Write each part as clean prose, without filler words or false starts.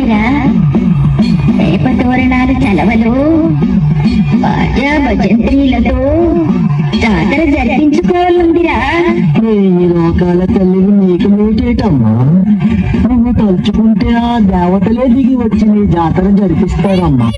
ఉందిరా. వేప తోరణాలు చలవలు బాజా భజంత్రీలతో జాతర జరిపించుకోవాలందిరా. ఈ లోకాల తల్లిని నీకు మీటేటమ్మా. నువ్వు తలుచుకుంటే ఆ దేవతలే దిగి వచ్చి నీ జాతర జరిపిస్తారమ్మా.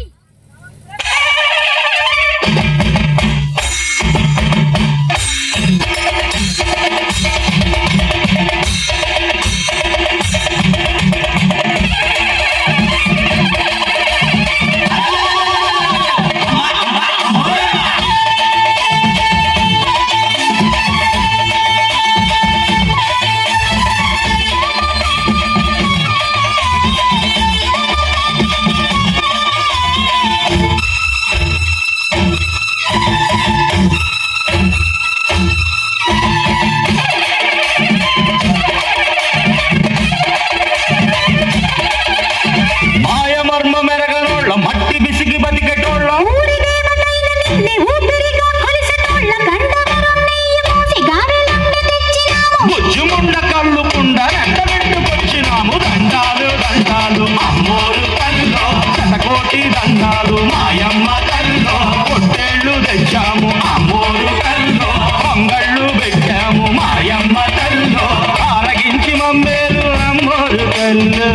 దండాలు మాయమ్మ తల్లో పొట్టేళ్ళు తెచ్చాము అమ్మోరు తల్లో పొంగళ్ళు పెట్టాము మాయమ్మ తల్లో ఆరగించి మమ్మేలు అమ్మోరు తల్లు.